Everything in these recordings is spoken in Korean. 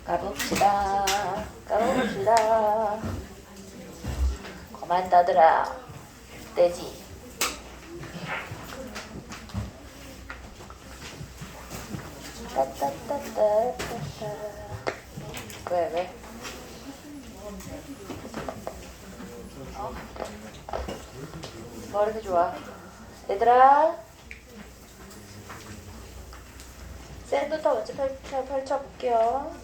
가봅시다. 가봅시다. 그만 따들아. 떼지. 따따따따따따. 왜? 뭐 이렇게 좋아? 얘들아, 쌤부터 먼저 펼쳐볼게요.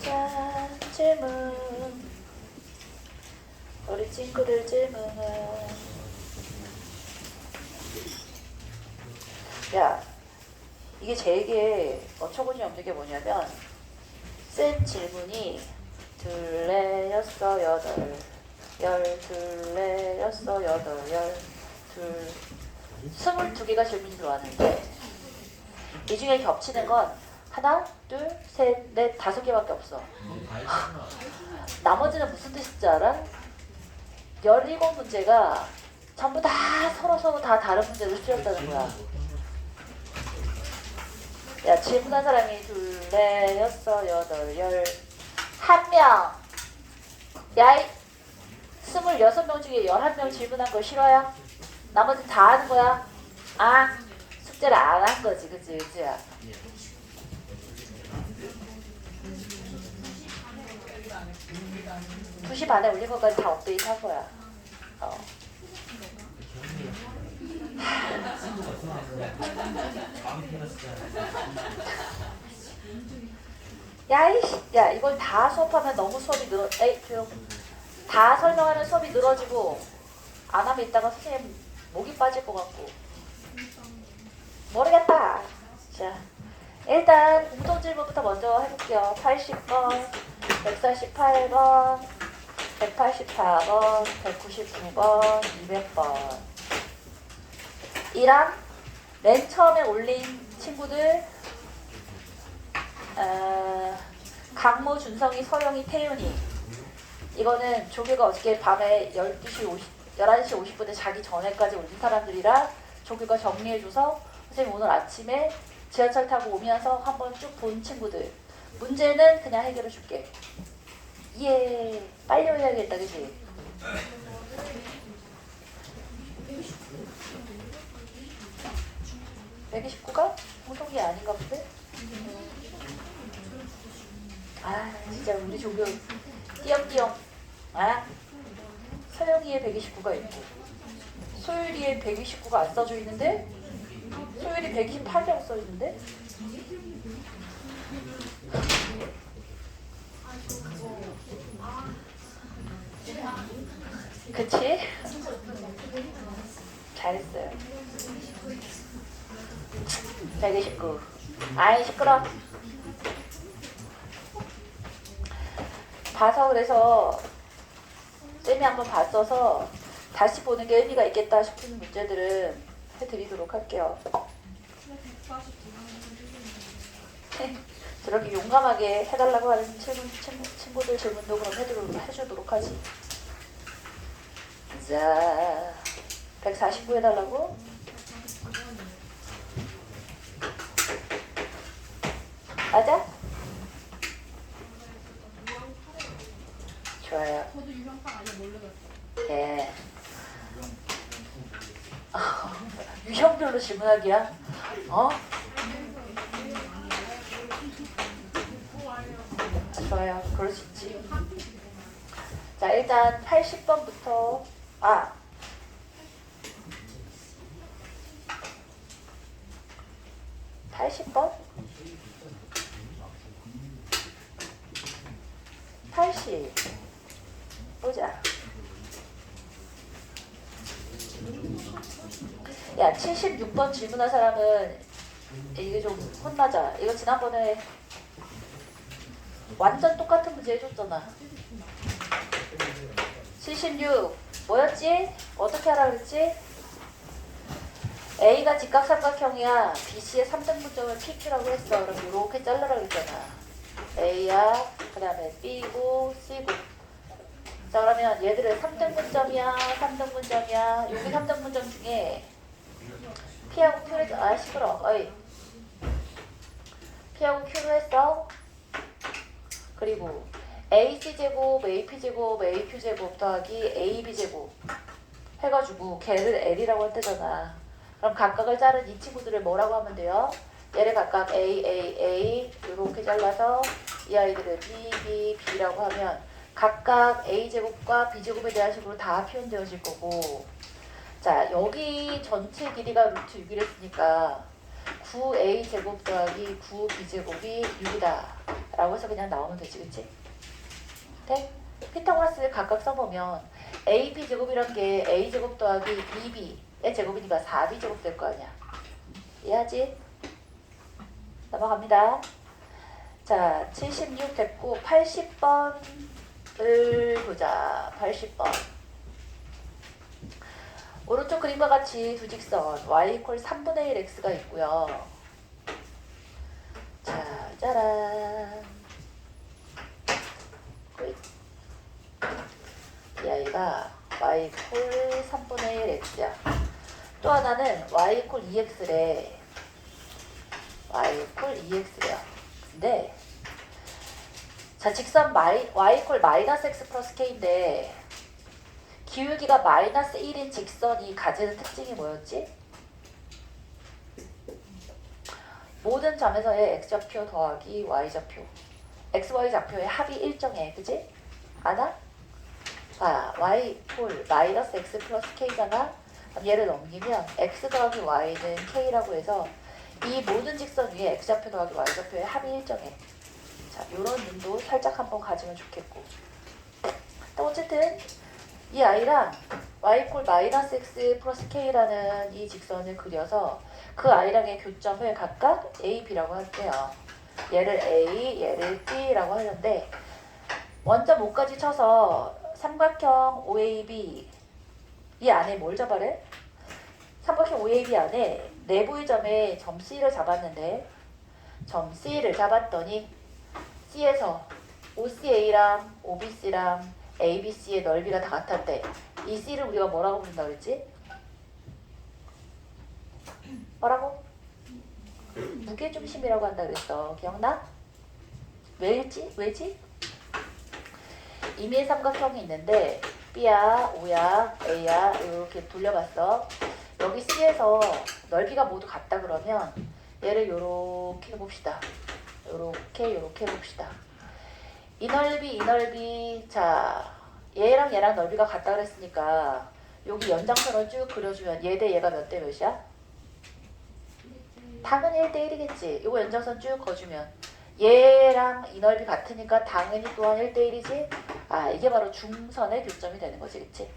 자, 질문. 우리 친구들 질문은, 야, 이게 제게 어처구니 없는 게 뭐냐면, 쌤 질문이 둘레 여섯 여덟 열 둘레 여섯 여덟 열 둘 22개가 질문이 들어왔는데 이 중에 겹치는 건 하나, 둘, 셋, 넷, 5개밖에 없어. 나머지는 무슨 뜻인지 알아? 17문제가 전부 다 서로 다 다른 문제를 풀렸다는 거야. 야, 질문한 사람이 둘레 여섯 여덟 열 한 명. 야, 26명 중에 11명 질문한 거 싫어요? 나머지 다 하는 거야? 아, 숙제를 안 한 거지, 그치? 2시 반에 올린 것까지 다 업데이트 한 거야. 야, 이걸 다 수업하면 너무 수업이 늘어. 에이, 조용. 다 설명하면 수업이 늘어지고 안 하면 이따가 선생님 목이 빠질 것 같고 모르겠다. 자, 일단 공통질문부터 먼저 해볼게요. 80번, 148번, 184번, 199번, 200번. 이랑 맨 처음에 올린 친구들 강모, 준성이, 서영이, 태윤이. 이거는 조교가 어저께 밤에 11시 50분에 자기 전에까지 올린 사람들이라 조교가 정리해줘서 선생님 오늘 아침에 지하철 타고 오면서 한번 쭉 본 친구들. 문제는 그냥 해결해줄게. 예, 빨리 해야겠다, 그치? (129가) 공통이 아닌가 본데? 아, 진짜 우리 조교 띄엄띄엄. 아, 서영이의 129가 있고 소율이의 129가 안 써져 있는데 소율이 128이라고 써 있는데. 그치? 잘했어요. 129. 아이, 시끄러. 봐서 그래서 쌤이 한번 봤어서 다시 보는 게 의미가 있겠다 싶은 문제들은 해드리도록 할게요. 저렇게 용감하게 해달라고 하는 친구들 질문도 그럼 해주도록 하지. 자, 149 해달라고? 맞아? 좋아요. 저도 유형판 아니야 몰래 갔어요. 네. 유형별로 질문하기야? 좋아요. 그럴 수 있지. 자, 일단 80번부터 80번? 80. 보자. 야, 76번 질문한 사람은 이게 좀 혼나자. 이거 지난번에 완전 똑같은 문제 해줬잖아. 76 뭐였지? 어떻게 하라 그랬지? A가 직각삼각형이야. BC의 3등분점을 PQ라고 했어. 그럼 이렇게 잘라라 그랬잖아. A야, 그 다음에 B고 C고. 자, 그러면 얘들은 3등분점이야, 3등분점이야. 여기 3등분점 중에 P하고 Q를 시끄러. 어이. P하고 Q로 했어. 그리고 AC제곱, AP제곱, AQ제곱 더하기 AB제곱 해가지고 걔를 L이라고 한다잖아. 그럼 각각을 자른 이 친구들을 뭐라고 하면 돼요? 얘를 각각 A, A, A 이렇게 잘라서 이 아이들을 B, B, B라고 하면 각각 A제곱과 B제곱에 대한 식으로 다 표현되어질 거고, 자 여기 전체 길이가 루트 6이라 했으니까 9A제곱 더하기 9B제곱이 6이다 라고 해서 그냥 나오면 되지, 그치? 네? 피타고라스를 각각 써보면 AB제곱이란 게 A제곱 더하기 2B의 제곱이니까 4B제곱 될 거 아니야. 이해하지? 넘어갑니다. 자, 76 됐고 80번을 보자. 80번. 오른쪽 그림과 같이 두 직선 y = 3분의 1 x가 있고요. 자, 짜란. 이 아이가 y = 3분의 1 x야. 또 하나는 y = 2x래. y = 2x래요. 근데 자, 직선 y = -x 플러스 k인데 기울기가 -1인 직선이 가지는 특징이 뭐였지? 모든 점에서의 x좌표 더하기 y좌표, xy 좌표의 합이 일정해. 그지? 아나? 아, y = -x 플러스 k잖아? 그럼 얘를 넘기면 x 더하기 y는 k라고 해서 이 모든 직선 위에 x좌표 더하기 y좌표의 합이 일정해. 자, 요런 눈도 살짝 한번 가지면 좋겠고. 또 어쨌든 이 아이랑 y = -x 플러스 k라는 이 직선을 그려서 그 아이랑의 교점을 각각 a, b라고 할게요. 얘를 a, 얘를 b라고 하는데 먼저 목까지 쳐서 삼각형 OAB 이 안에 뭘 잡아래? 삼각형 OAB 안에 내부의 점에 점 C를 잡았는데 점 C를 잡았더니 C에서 OCA랑 OBC랑 ABC의 넓이가 다 같았대. 이 C를 우리가 뭐라고 부른다 그랬지? 뭐라고? 무게중심이라고 한다 그랬어. 기억나? 왜지? 왜지? 임의 삼각형이 있는데 B야, O야, A야 이렇게 돌려봤어. 여기 C에서 넓이가 모두 같다 그러면 얘를 요렇게 해봅시다. 요렇게 해봅시다. 이 넓이, 이 넓이. 자, 얘랑 얘랑 넓이가 같다 그랬으니까 여기 연장선을 쭉 그려주면 얘 대 얘가 몇 대 몇이야? 당연히 1대1이겠지. 이거 연장선 쭉 그어주면 얘랑 이 넓이 같으니까 당연히 또한 1대1이지. 아, 이게 바로 중선의 교점이 되는 거지, 그치?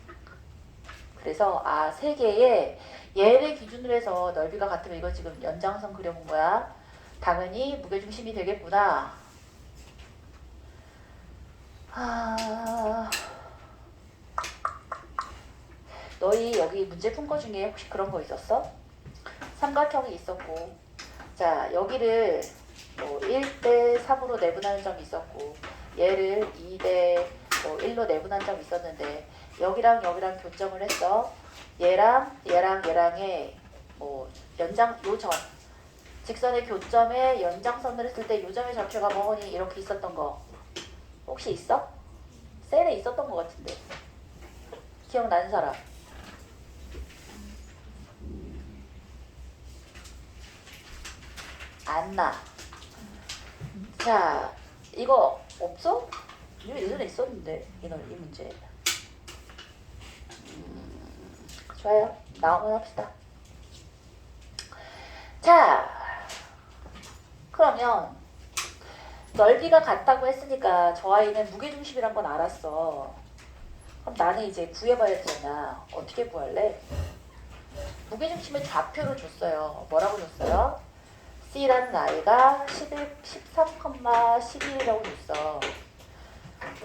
그래서 세 개의 얘를 기준으로 해서 넓이가 같으면 이거 지금 연장선 그려본 거야. 당연히 무게중심이 되겠구나. 너희 여기 문제 푼 거 중에 혹시 그런 거 있었어? 삼각형이 있었고, 자 여기를 뭐 1대 3으로 내분하는 점이 있었고, 얘를 2대 1로 내분한 점이 있었는데 여기랑 여기랑 교점을 했어. 얘랑의 뭐 연장 요점, 직선의 교점에 연장선을 했을 때 요점의 좌표가 뭐니 이렇게 있었던 거 혹시 있어? 셀에 있었던 것 같은데 기억나는 사람? 안 나. 자, 이거 없어? 이거 예전에 있었는데 이 문제. 좋아요. 나오면 합시다. 자, 그러면 넓이가 같다고 했으니까 저 아이는 무게중심이란 건 알았어. 그럼 나는 이제 구해봐야 되잖아. 어떻게 구할래? 무게중심의 좌표를 줬어요. 뭐라고 줬어요? C라는 아이가 13,11이라고 줬어.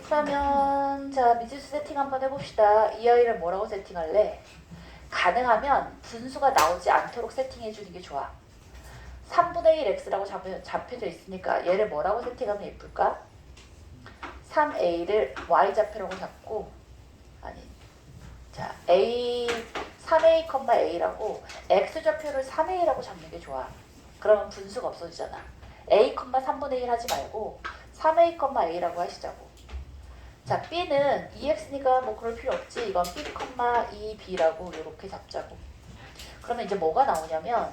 그러면 자, 미지수 세팅 한번 해봅시다. 이 아이를 뭐라고 세팅할래? 가능하면 분수가 나오지 않도록 세팅해주는 게 좋아. 3분의 1 x라고 잡혀져 있으니까 얘를 뭐라고 세팅하면 예쁠까? 3a를 y좌표라고 잡고, 아니, 자, a 3a, a라고 x좌표를 3a라고 잡는 게 좋아. 그러면 분수가 없어지잖아. a, 3분의 1 하지 말고 3a,a라고 하시자고. 자, b는 2x니까 뭐 그럴 필요 없지. 이건 b, 2b라고 이렇게 잡자고. 그러면 이제 뭐가 나오냐면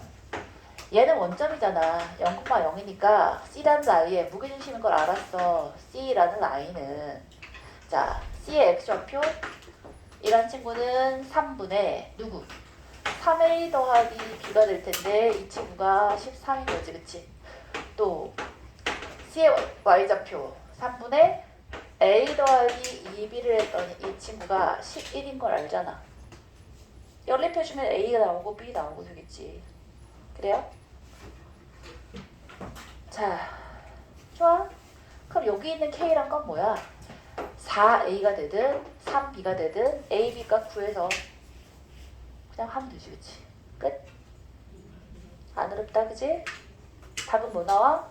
얘는 원점이잖아. 0,0이니까 C라는 라인에 무게중심인 걸 알았어. C라는 라인은 자, C의 X좌표 이란 친구는 3분의 누구? 3A 더하기 B가 될 텐데 이 친구가 13인 거지, 그치? 또 C의 Y좌표 3분의 A 더하기 2B를 했더니 이 친구가 11인 걸 알잖아. 연립해주면 A가 나오고 B 나오고 되겠지. 그래요? 자, 좋아. 그럼 여기 있는 K란 건 뭐야? 4A가 되든 3B가 되든 A, B가 구해서 그냥 하면 되지, 그치? 끝? 안 어렵다, 그치? 답은 뭐 나와?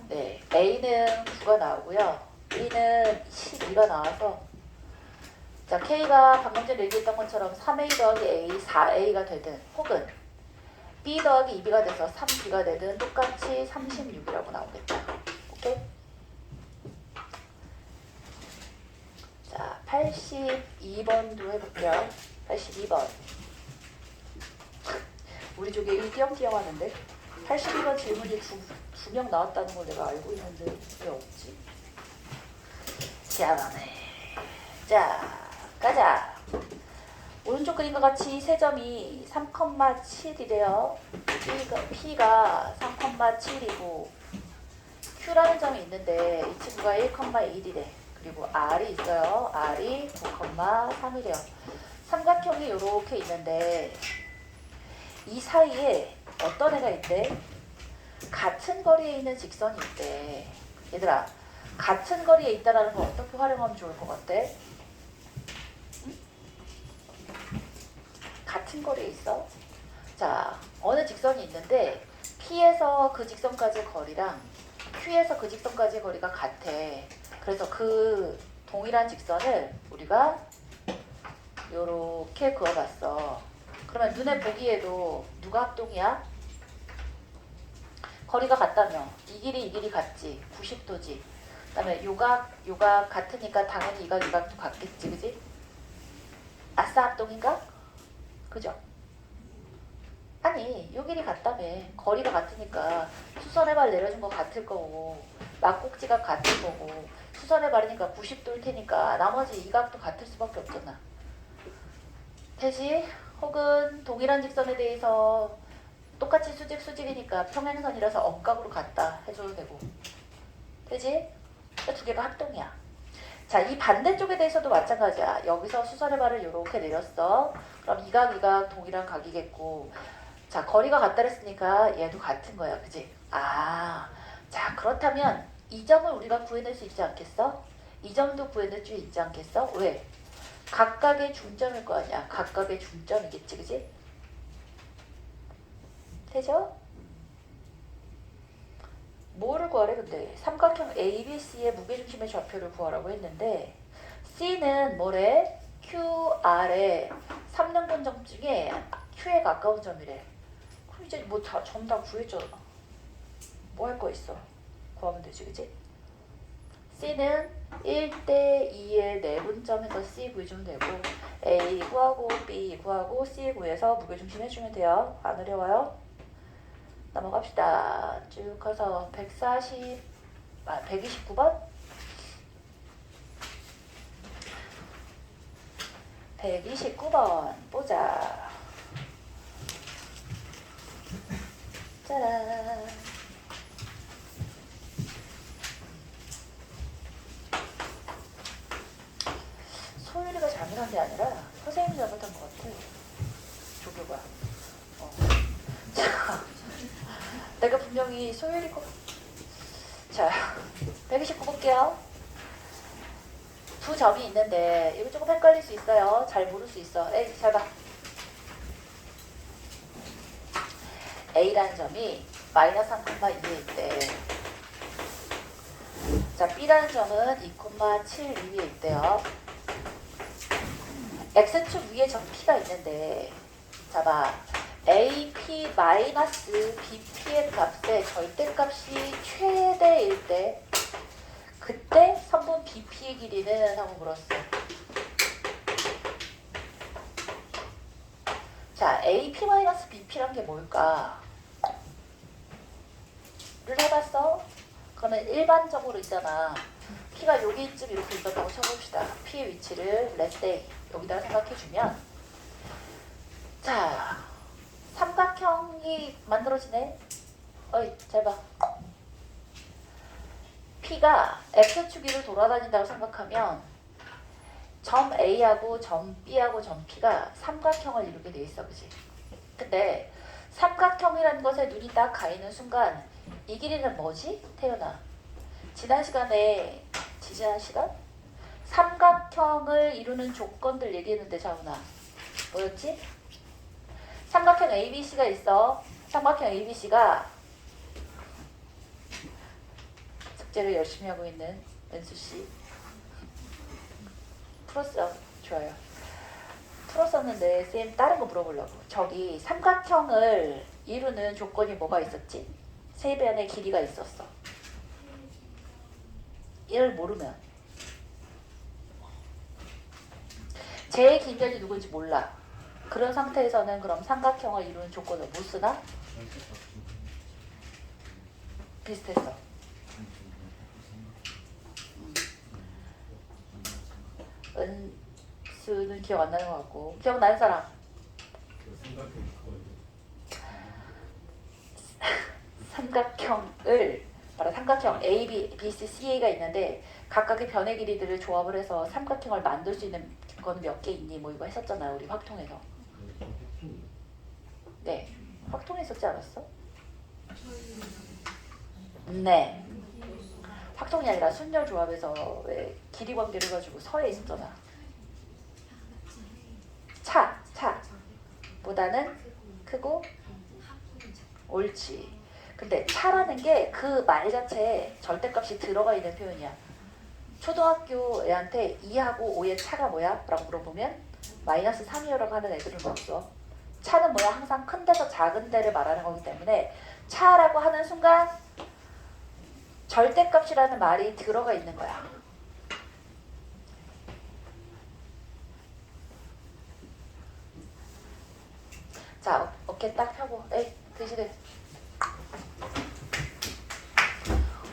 네, A는 9가 나오고요. B는 12가 나와서 자, K가 방금 전에 얘기했던 것처럼 3A 더하기 A, 4A가 되든 혹은 B 더하기 2B가 돼서 3B가 되든 똑같이 36이라고 나오겠다. 오케이? 자, 82번도 해볼게요. 82번. 우리 쪽에 1띄엄띄엄 하는데 82번 질문이 두 명 나왔다는 걸 내가 알고 있는데 왜 없지? 희한하네. 자, 가자. 오른쪽 그림과 같이 세 점이 3,7이래요. P가 3,7이고 Q라는 점이 있는데 이 친구가 1,1이래. 그리고 R이 있어요. R이 9,3이래요. 삼각형이 이렇게 있는데 이 사이에 어떤 애가 있대? 같은 거리에 있는 직선이 있대. 얘들아, 같은 거리에 있다라는 거 어떻게 활용하면 좋을 것 같아? 응? 같은 거리에 있어? 자, 어느 직선이 있는데 P에서 그 직선까지의 거리랑 Q에서 그 직선까지의 거리가 같아. 그래서 그 동일한 직선을 우리가 요렇게 그어봤어. 그러면 눈에 보기에도 누가 합동이야? 거리가 같다며. 이 길이 같지. 90도지. 그 다음에 요각 같으니까 당연히 이각도 같겠지. 그지? 아싸 합동인가? 그죠? 아니, 요 길이 같다며. 거리가 같으니까 수선의 발 내려준 거 같을 거고 막꼭지가 같을 거고 수선의 발이니까 90도일 테니까 나머지 이각도 같을 수밖에 없잖아. 되지? 혹은 동일한 직선에 대해서 똑같이 수직이니까 평행선이라서 억각으로 같다 해줘도 되고. 되지? 두 개가 합동이야. 자, 이 반대쪽에 대해서도 마찬가지야. 여기서 수선의 발을 이렇게 내렸어. 그럼 이각 동일한 각이겠고. 자, 거리가 같다 그랬으니까 얘도 같은 거야. 그지? 아, 자, 그렇다면 이 점을 우리가 구해낼 수 있지 않겠어? 이 점도 구해낼 수 있지 않겠어? 왜? 각각의 중점일 거 아니야. 각각의 중점이겠지. 그지? 되죠? 뭐를 구하래 근데? 삼각형 ABC의 무게중심의 좌표를 구하라고 했는데 C는 뭐래? QR의 3등분점 중에 Q에 가까운 점이래. 그럼 이제 뭐 점 다 구했잖아. 뭐 할 거 있어? 구하면 되지, 그치? C는 1대2의 내분점에서 C 구해주면 되고 A 구하고 B 구하고 C 구해서 무게중심 해주면 돼요. 안 어려워요? 넘어갑시다. 쭉 가서 129번? 129번 보자. 짜란. 소율이가 잘못한 게 아니라 선생님이 잘못한 것 같아. 조교가. 자, 내가 분명히 소율이 거. 자, 129 볼게요. 두 점이 있는데 이거 조금 헷갈릴 수 있어요. 잘 모를 수 있어. 에이, 잘 봐. A라는 점이 마이너스 3,2에 있대. 자, B라는 점은 2,7 위에 있대요. X축 위에 점 P가 있는데 자 봐. AP 마이너스 BP의 값의 절대값이 최대일 때 그때 선분 BP의 길이는 하고 물었어. 자, AP 마이너스 BP란 게 뭘까? 를 해봤어? 그러면 일반적으로 있잖아. P가 여기쯤 이렇게 있었다고 쳐봅시다. P의 위치를 let's say 여기다가 생각해주면 자, 삼각형이 만들어지네. 어이, 잘 봐. P가 X축 위를 돌아다닌다고 생각하면 점 A하고 점 B하고 점 P가 삼각형을 이루게 돼 있어, 그지? 근데 삼각형이라는 것에 눈이 딱 가있는 순간 이 길이는 뭐지? 태연아, 지난 시간? 삼각형을 이루는 조건들 얘기했는데 자훈아, 뭐였지? 삼각형 ABC가 있어. 삼각형 ABC가 숙제를 열심히 하고 있는 은수씨 풀었어. 좋아요. 풀었었는데 쌤 다른 거 물어보려고. 저기 삼각형을 이루는 조건이 뭐가 있었지? 세 변의 길이가 있었어. 이를 모르면 제의 기변이 누군지 몰라. 그런 상태에서는 그럼 삼각형을 이루는 조건을 못 쓰나? 비슷했어. 은수는 기억 안 나는 것 같고. 기억나는 사람? 삼각형을 바로 삼각형 A, B, C, C가 있는데 각각의 변의 길이들을 조합을 해서 삼각형을 만들 수 있는 거는 몇 개 있니? 뭐 이거 했었잖아요. 우리 확통에서. 네. 확통에 있었지 않았어? 네. 확통이 아니라 순열 조합에서 왜 길이 관계를 가지고 서에 있었잖아. 차 보다는 크고 옳지. 근데 차라는 게 그 말 자체에 절대값이 들어가 있는 표현이야. 초등학교 애한테 2하고 5의 차가 뭐야? 라고 물어보면 마이너스 3이요라고 하는 애들은 없어. 차는 뭐야? 항상 큰 데서 작은 데를 말하는 거기 때문에 차라고 하는 순간 절대값이라는 말이 들어가 있는 거야. 자, 어깨 딱 펴고, 에이, 드시래.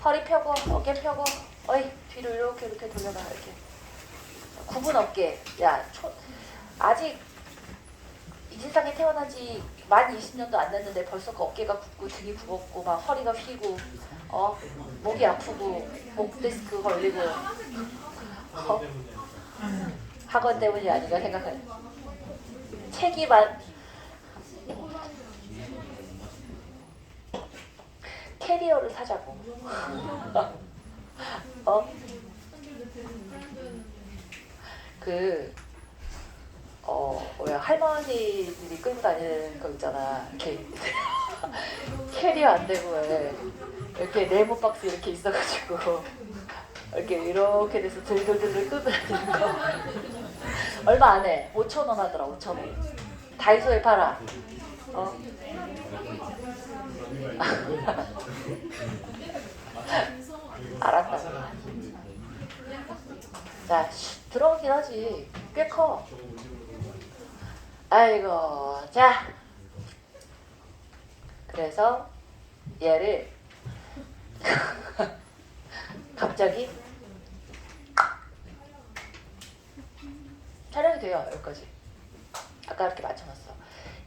허리 펴고, 어깨 펴고, 어이, 뒤로 이렇게 돌려봐, 이렇게. 굽은 어깨. 야, 아직 이 세상에 태어난 지 만 20년도 안 됐는데 벌써 그 어깨가 굽고 등이 굽었고 막 허리가 휘고 목이 아프고 목 디스크 걸리고 학원 때문이 아닌가 생각해. 책이만 캐리어를 사자고. 뭐야, 할머니들이 끌고 다니는 거 있잖아. 이렇게 캐리어 안 되고 왜 이렇게 네모 박스 이렇게 있어가지고 이렇게 돼서 들들들 끌고 다니는 거. 얼마 안 해. 5,000원 하더라. 5,000원. 다이소에 팔아. 알았다. 자, 들어가긴 하지. 꽤 커. 아이고, 자. 그래서 얘를 갑자기 촬영이 돼요. 여기까지. 아까 이렇게 맞춰놨어.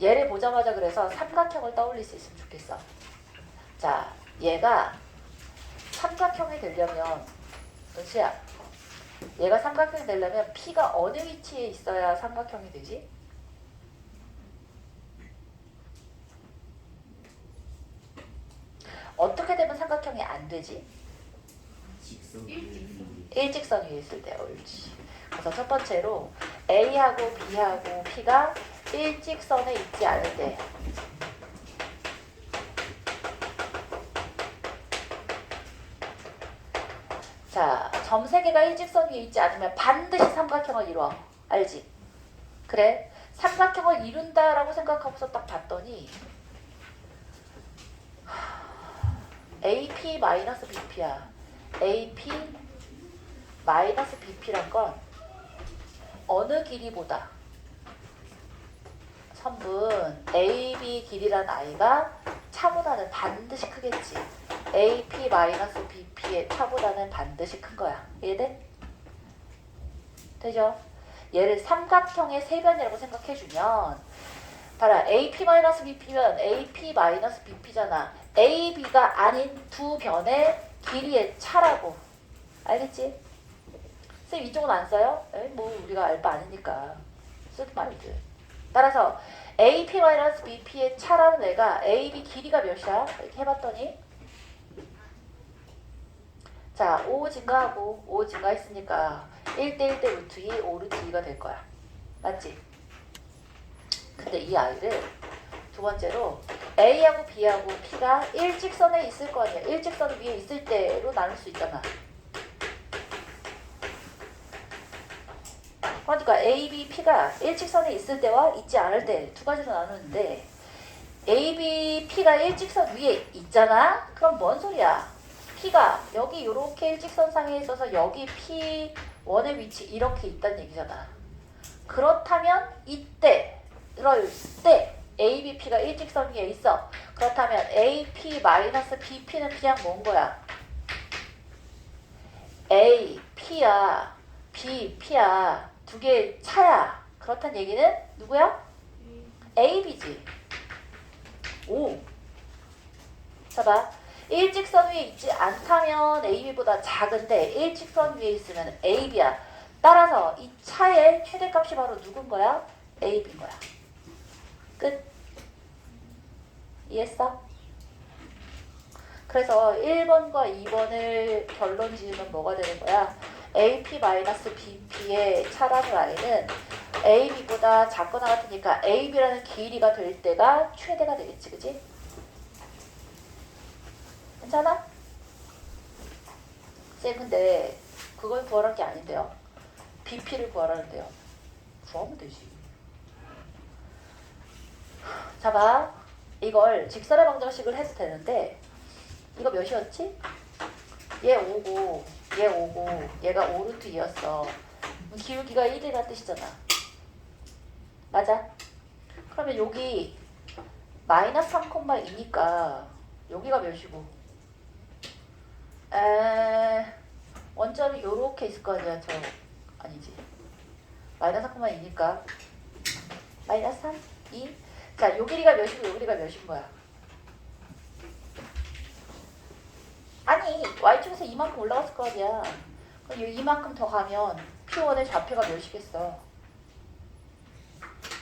얘를 보자마자 그래서 삼각형을 떠올릴 수 있으면 좋겠어. 자, 얘가 삼각형이 되려면 은수야, 얘가 삼각형이 되려면 P가 어느 위치에 있어야 삼각형이 되지? 어떻게 되면 삼각형이 안 되지? 일직선 위에 있을 때. 옳지. 그래서 첫 번째로 A하고 B하고 P가 일직선에 있지 않을 때. 자, 점 3개가 일직선 위에 있지 않으면 반드시 삼각형을 이루어. 알지? 그래. 삼각형을 이룬다라고 생각하고서 딱 봤더니 AP-BP야. AP-BP란 건 어느 길이보다 선분 AB 길이란 i가 차보다는 반드시 크겠지. AP-BP의 차보다는 반드시 큰 거야. 이해돼? 되죠? 얘를 삼각형의 세변이라고 생각해주면 봐라. AP-BP면 AP-BP잖아. AB가 아닌 두 변의 길이의 차라고. 알겠지? 쌤 이쪽은 안 써요? 에이, 뭐 우리가 알 바 아니니까 쓰든 말이든. 따라서 AP-BP의 차라는 애가 AB 길이가 몇이야? 이렇게 해봤더니 자, 5 증가하고 5 증가했으니까 1대1대 루트 2, 5 루트 2가 될 거야. 맞지? 근데 이 아이를 두 번째로 A하고 B하고 P가 일직선에 있을 거 아니야. 일직선 위에 있을 때로 나눌 수 있잖아. 그러니까 A, B, P가 일직선에 있을 때와 있지 않을 때 두 가지로 나누는데 A, B, P가 일직선 위에 있잖아? 그럼 뭔 소리야? P가 여기 이렇게 일직선상에 있어서 여기 P1의 위치 이렇게 있다는 얘기잖아. 그렇다면 이때 이럴 때 A, B, P가 일직선 위에 있어. 그렇다면 A, P-BP는 그냥 뭔 거야? A, P야. B, P야. 두 개의 차야. 그렇다는 얘기는 누구야? A, B지. 오. 자 봐. 일직선 위에 있지 않다면 AB보다 작은데 일직선 위에 있으면 AB야. 따라서 이 차의 최대값이 바로 누군 거야? AB인 거야. 끝. 이해했어? 그래서 1번과 2번을 결론 지으면 뭐가 되는 거야? AP-BP의 차라는 i는 AB보다 작거나 같으니까 AB라는 길이가 될 때가 최대가 되겠지, 그지? 괜찮아? 쌤 근데 그걸 구하라는 게 아닌데요. BP를 구하라는데요. 구하면 되지. 자 봐. 이걸 직선의 방정식을 해도 되는데 이거 몇이었지? 얘 5고 얘 5고 얘가 5루트 2였어. 기울기가 1이라는 뜻이잖아. 맞아? 그러면 여기 마이너스 3,2니까 여기가 몇이고 원점이 요렇게 있을 거 아니야. 저 아니지. 마이너스 3,2니까 마이너스 3, 2. 자, 요 길이가 몇이고 요 길이가 몇인 거야? 아니, y축에서 이만큼 올라갔을 거 아니야. 그럼 이만큼 더 가면 P1의 좌표가 몇이겠어?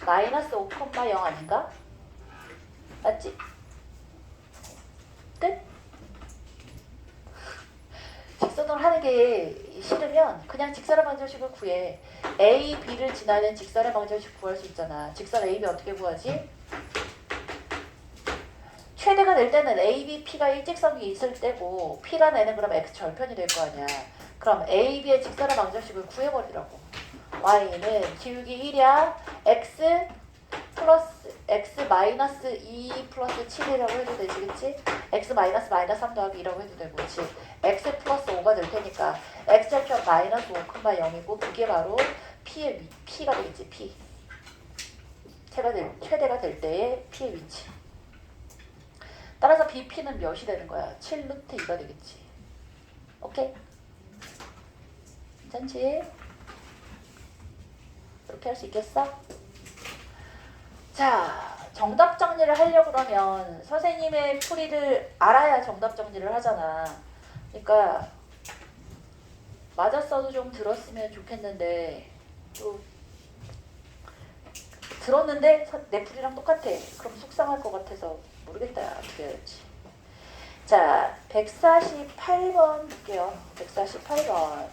마이너스 5,0 아닌가? 맞지? 끝? 직선을 하는 게 싫으면 그냥 직선의 방정식을 구해. A, B를 지나는 직선의 방정식 구할 수 있잖아. 직선 A, B 어떻게 구하지? 최대가 될 때는 A, B, P가 일직선 위에 있을 때고 P란 애는 그럼 X 절편이 될 거 아니야. 그럼 A, B의 직선의 방정식을 구해버리라고. Y는 기울기 1이야. X 플러스 X 마이너스 2 플러스 7이라고 해도 되지, 그치? X 마이너스 3 더하기 2라고 해도 되고, 그치? X 플러스 5가 될 테니까 X 절편 마이너스 5,0이고 그게 바로 P가 되겠지, P. 최대가 될 때의 P의 위치. 따라서 BP는 몇이 되는 거야? 7 루트 2가 되겠지. 오케이? 괜찮지? 이렇게 할 수 있겠어? 자, 정답 정리를 하려고 그러면 선생님의 풀이를 알아야 정답 정리를 하잖아. 그러니까 맞았어도 좀 들었으면 좋겠는데 또 들었는데 내 풀이랑 똑같아. 그럼 속상할 것 같아서 모르겠다. 어떻게 해야 될지. 자, 148번 볼게요. 148번.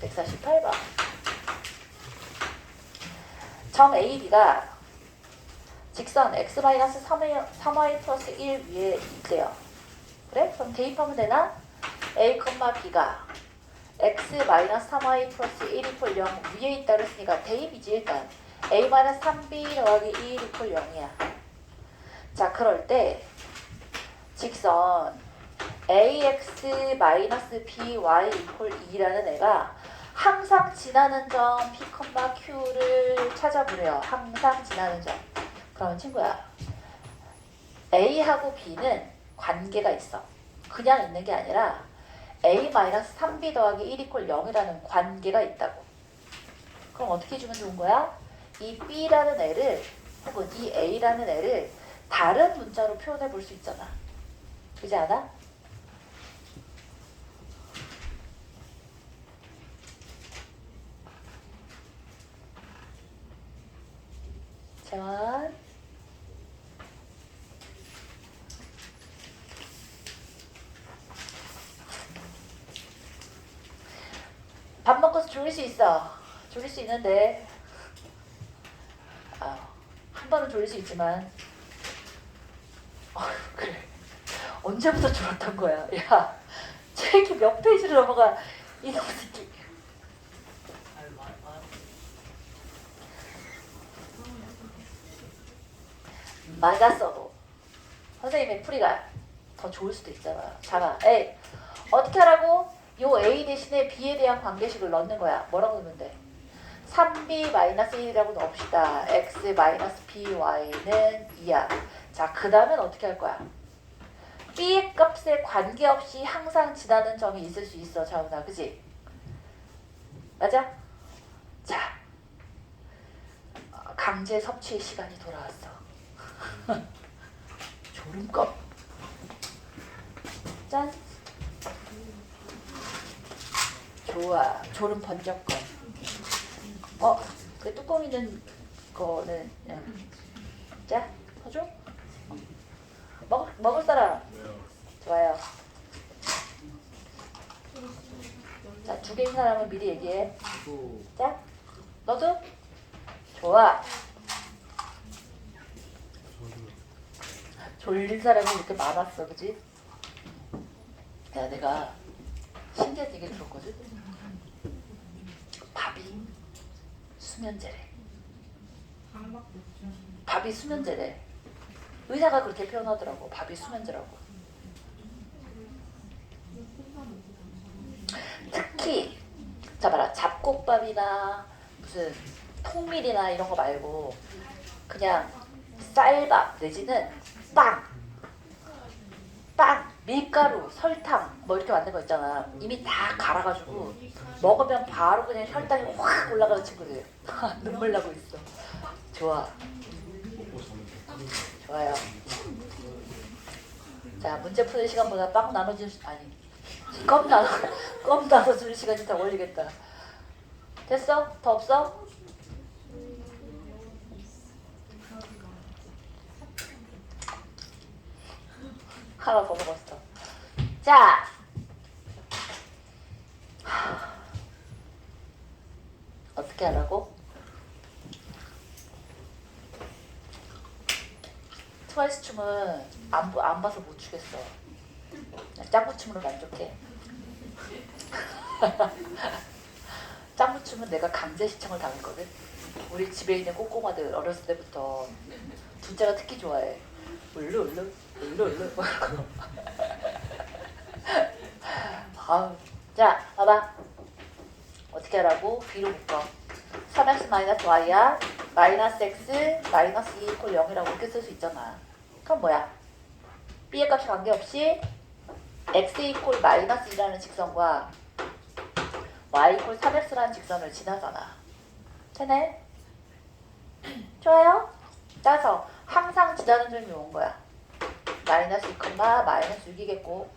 148번. 점 AB가 직선 x-3y 플러스 1 위에 있대요. 그래? 그럼 대입하면 되나? A, B가 x-3y 플러스 1 이퀄 0 위에 있다 그랬으니까 대입이지 일단. a-3b 더하기 1 이퀄 0이야. 자, 그럴 때 직선 ax 마이너스 by 이퀄 2라는 애가 항상 지나는 점 p, q를 찾아보래요. 항상 지나는 점. 그러면 친구야, a하고 b는 관계가 있어. 그냥 있는 게 아니라 a-3b 더하기 1 이퀄 0이라는 관계가 있다고. 그럼 어떻게 해주면 좋은 거야? 이 b라는 애를 혹은 이 a라는 애를 다른 문자로 표현해 볼 수 있잖아. 그렇지 않아? 재환. 밥 먹고서 졸릴 수 있어. 졸릴 수 있는데 한 번은 졸릴 수 있지만 그래. 언제부터 졸았던 거야? 야, 책이 몇 페이지를 넘어가 이놈 새끼. 맞았어도 선생님의 풀이가 더 좋을 수도 있잖아. 잠깐, 에이, 어떻게 하라고? 요 A 대신에 B에 대한 관계식을 넣는 거야. 뭐라고 넣으면 돼? 3B-1이라고 넣읍시다. X-BY는 2야. 자, 그 다음엔 어떻게 할 거야? B의 값에 관계없이 항상 지나는 점이 있을 수 있어. 자훈아, 그지? 맞아? 자, 강제 섭취의 시간이 돌아왔어. 졸음껌. 짠. 좋아. 졸음 번쩍껌. 그 뚜껑 있는 거는 자, 서줘. 먹을 사람. 좋아요. 자, 2개인 사람은 미리 얘기해. 자, 너도? 좋아. 졸린 사람이 이렇게 많았어, 그지? 야, 내가 신기한 얘기를 들었거든. 밥이 수면제래. 밥이 수면제래. 의사가 그렇게 표현하더라고. 밥이 수면제라고. 특히 자 봐라, 잡곡밥이나 무슨 통밀이나 이런 거 말고 그냥 쌀밥 내지는 빵, 밀가루, 설탕 뭐 이렇게 만든 거 있잖아. 이미 다 갈아가지고 먹으면 바로 그냥 혈당이 확 올라가는 친구들. 눈물 나고 있어. 좋아. 좋아요. 자, 문제 푸는 시간보다 빵 나눠주는 껌 나눠주는 시간이 더 걸리겠다. 됐어? 더 없어? 하나 더 먹었어. 자, 어떻게 하라고? 트와이스 춤은 안 봐서 못 추겠어. 짱구춤으로 만족해. 짱구춤은 내가 강제 시청을 당했거든. 우리 집에 있는 꼬꼬마들 어렸을 때부터 둘째가 특히 좋아해. 울루. 자, 봐봐. 어떻게 하라고? B로 묶어. 3x-y야. 마이너스 x 마이너스 2 이퀄 0이라고 이렇게 쓸 수 있잖아. 그럼 뭐야? B의 값에 관계없이 x 이퀄 마이너스 2라는 직선과 y 이퀄 3x라는 직선을 지나잖아. 되네? 좋아요? 따라서 항상 지나는 점이 온 거야. 마이너스 2, 마이너스 6이겠고.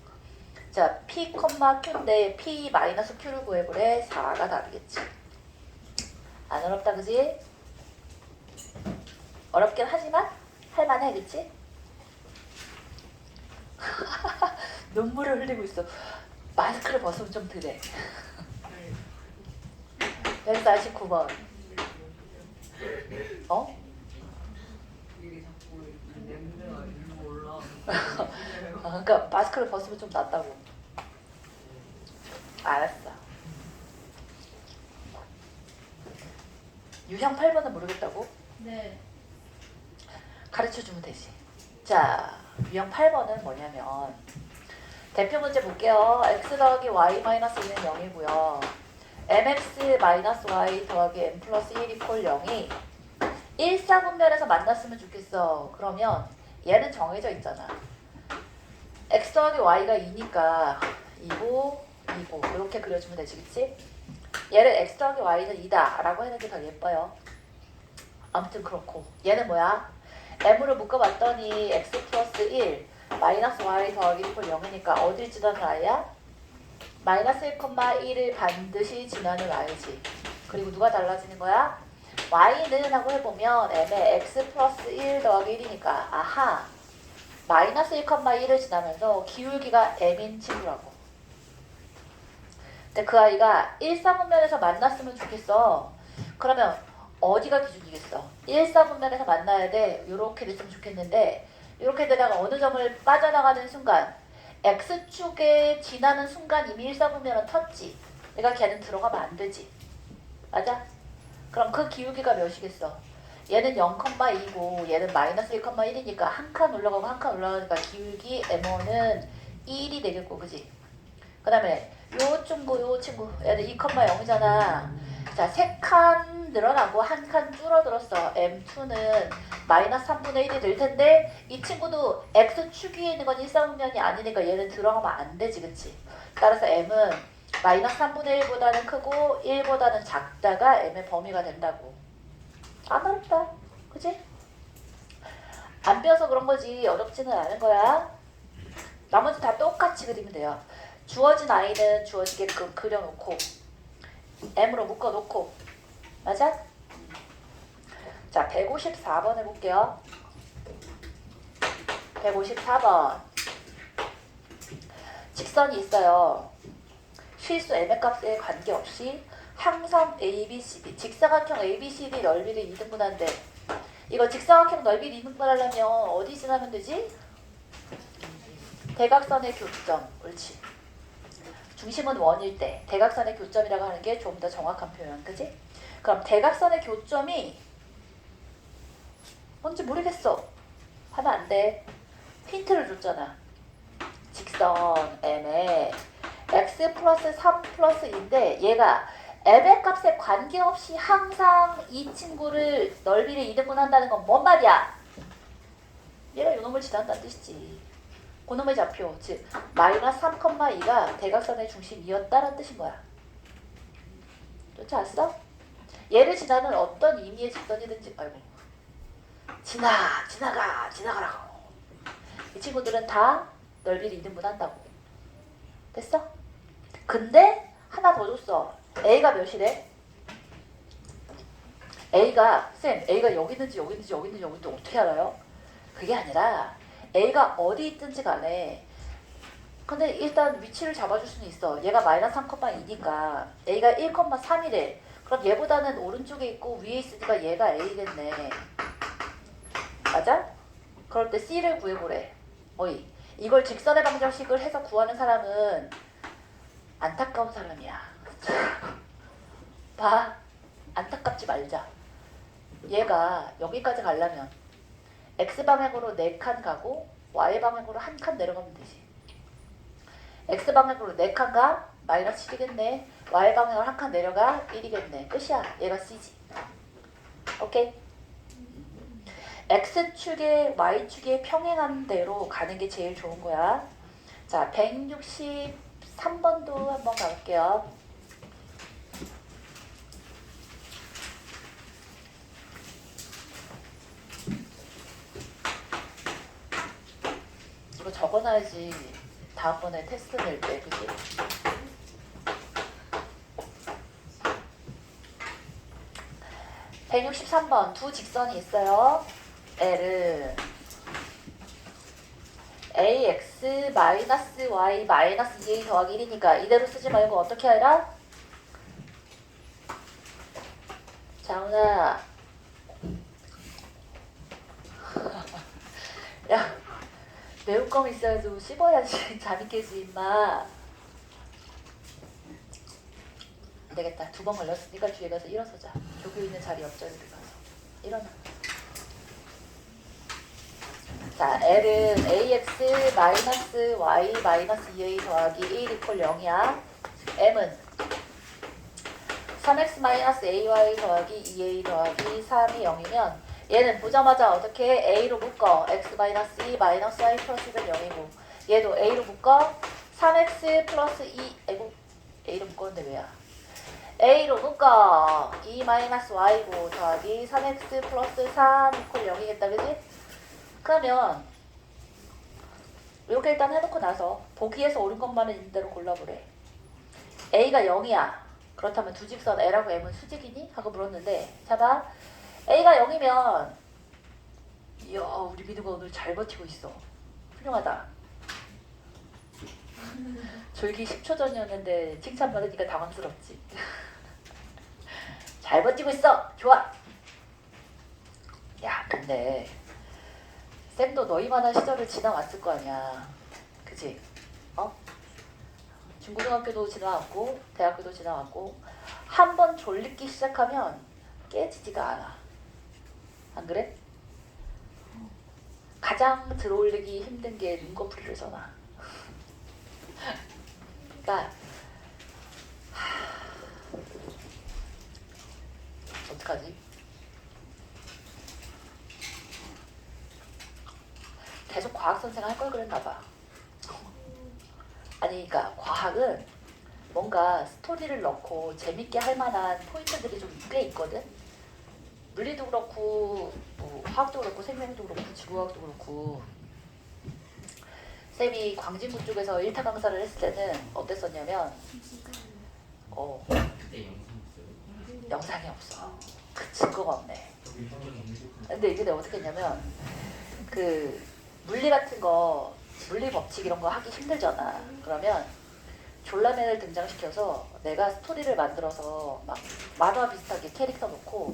자, p, q인데 p 마이너스 q를 구해보래. 4가 답이겠지. 안 어렵다, 그지? 어렵긴 하지만 할만해, 그치? 눈물을 흘리고 있어. 마스크를 벗으면 좀 덜해. 149번. 어? 그러니까 마스크를 벗으면 좀 낫다고. 알았어. 유형 8번은 모르겠다고? 네. 가르쳐주면 되지. 자, 유형 8번은 뭐냐면 대표 문제 볼게요. x 더하기 y 마이너스 2는 0이고요. mx 마이너스 y 더하기 m 플러스 1 이퀄 0이 1사분면에서 만났으면 좋겠어. 그러면 얘는 정해져 있잖아. x 더하기 y가 2니까 2고 2고 이렇게 그려주면 되지, 그치? 얘를 x 더하기 y는 2다 라고 하는 게 더 예뻐요. 아무튼 그렇고 얘는 뭐야? m으로 묶어봤더니 x 플러스 1 마이너스 y 더하기 1꼴 0이니까 어딜 지나는 i야? 마이너스 1,1을 반드시 지나는 i지. 그리고 누가 달라지는 거야? y는 하고 해보면 m의 x 플러스 1 더하기 1이니까 아하 마이너스 1,1을 지나면서 기울기가 m인 친구라고. 근데 그 아이가 1사분면에서 만났으면 좋겠어. 그러면 어디가 기준이겠어? 1사분면에서 만나야 돼. 요렇게 됐으면 좋겠는데 이렇게 되다가 어느 점을 빠져나가는 순간 X축에 지나는 순간 이미 1사분면은 텄지. 그러니까 걔는 들어가면 안 되지. 맞아? 그럼 그 기울기가 몇이겠어? 얘는 0,2고 얘는 마이너스 1,1이니까 한 칸 올라가고 한 칸 올라가니까 기울기 M1은 1이 되겠고, 그지? 그 다음에 요 친구 얘는 2,0이잖아. 자, 3칸 늘어나고 한 칸 줄어들었어. M2는 마이너스 3분의 1이 될 텐데 이 친구도 X축 위에 있는 건 1사분면이 아니니까 얘는 들어가면 안 되지, 그치? 따라서 M은 마이너스 3분의 1보다는 크고 1보다는 작다가 M의 범위가 된다고. 안 어렵다, 그치? 안 배워서 그런 거지 어렵지는 않은 거야. 나머지 다 똑같이 그리면 돼요. 주어진 I는 주어지게끔 그려놓고 M으로 묶어놓고. 맞아? 자, 154번 해볼게요. 154번. 직선이 있어요. 실수 M의 값에 관계없이 항상 ABCD, 직사각형 ABCD 넓이를 2등분한대. 이거 직사각형 넓이를 2등분하려면 어디 지나면 되지? 대각선의 교점. 옳지. 중심은 원일 때 대각선의 교점이라고 하는 게 좀 더 정확한 표현, 그지? 그럼 대각선의 교점이 뭔지 모르겠어 하면 안 돼. 힌트를 줬잖아. 직선 M에 x 플러스 3 플러스 2인데 얘가 M의 값에 관계없이 항상 이 친구를 넓이를 2등분한다는 건 뭔 말이야? 얘가 요놈을 지난다는 뜻이지. 그놈의 좌표, 즉 마이너스 3,2가 대각선의 중심이었다는 뜻인 거야. 쫓아왔어? 얘를 지나는 어떤 의미의 직선이든지, 아이고, 지나가라고. 이 친구들은 다 넓이를 2등분 한다고. 됐어? 근데 하나 더 줬어. A가 몇이래? A가 여기 있는지 여기 있는지 여기 있는지 여기 있는지 어떻게 알아요? 그게 아니라 A가 어디 있든지 간에 근데 일단 위치를 잡아줄 수는 있어. 얘가 마이너스 3,2니까 A가 1,3이래. 그럼 얘보다는 오른쪽에 있고 위에 있으니까 얘가 A겠네. 맞아? 그럴 때 C를 구해보래. 어이, 이걸 직선의 방정식을 해서 구하는 사람은 안타까운 사람이야. 봐, 안타깝지 말자. 얘가 여기까지 가려면 X방향으로 4칸 가고 Y방향으로 1칸 내려가면 되지. X방향으로 4칸 가? 마이너스 7이겠네. Y방향으로 1칸 내려가? 1이겠네. 끝이야. 얘가 C지. 오케이? X축에 Y축에 평행한 대로 가는 게 제일 좋은 거야. 자, 163번도 한번 가볼게요. 이거 적어놔야지 다음번에 테스트 낼 때, 그치? (163번) 두 직선이 있어요. L은 ax 마이너스 y 마이너스 2a 더하기 1이니까 이대로 쓰지 말고 어떻게 하라? 자훈아, 야, 매운껌 있어야 좀 씹어야지 잠이 깨지 임마. 안 되겠다. 2번 걸렸으니까 뒤에 가서 일어서자. 조교 있는 자리 옆자리로 가서 일어나. 자, L은 ax 마이너스 y 마이너스 2a 더하기 1 이퀄 0이야. M은 3x 마이너스 ay 더하기 2a 더하기 3이 0이면 얘는 보자마자 어떻게 a로 묶어. x 마이너스 2 마이너스 y 플러스 1은 0이고 얘도 a로 묶어. 3x 플러스 2 아이고 a로 묶었는데 왜야. a로 묶어. 2 마이너스 y고 더하기 3x 플러스 3 이퀄 0이겠다. 그지? 그러면 이렇게 일단 해놓고 나서 보기에서 옳은 것만은 있는 대로 골라보래. a가 0이야. 그렇다면 두 직선 L하고 M은 수직이니? 하고 물었는데 잡아. A가 0이면 이야 우리 민우가 오늘 잘 버티고 있어. 훌륭하다. 졸기 10초 전이었는데 칭찬받으니까 당황스럽지. 잘 버티고 있어. 좋아. 야 근데 쌤도 너희만한 시절을 지나왔을 거 아니야. 그치? 어? 중고등학교도 지나왔고 대학교도 지나왔고 한 번 졸리기 시작하면 깨지지가 않아. 안 그래? 가장 들어올리기 힘든 게 눈꺼풀이를 전화. 그러니까 어떡하지? 계속 과학 선생 할 걸 그랬나 봐. 아니 그러니까 과학은 뭔가 스토리를 넣고 재밌게 할 만한 포인트들이 좀 꽤 있거든. 물리도 그렇고 뭐 화학도 그렇고 생명도 그렇고 지구과학도 그렇고. 쌤이 광진구 쪽에서 1타 강사를 했을 때는 어땠었냐면 그때 영상 없어요? 영상이 없어. 그 증거가 없네. 근데 이게 내가 어떻게 했냐면 그 물리 같은 거 물리 법칙 이런 거 하기 힘들잖아. 그러면 졸라맨을 등장시켜서 내가 스토리를 만들어서 막 만화 비슷하게 캐릭터 놓고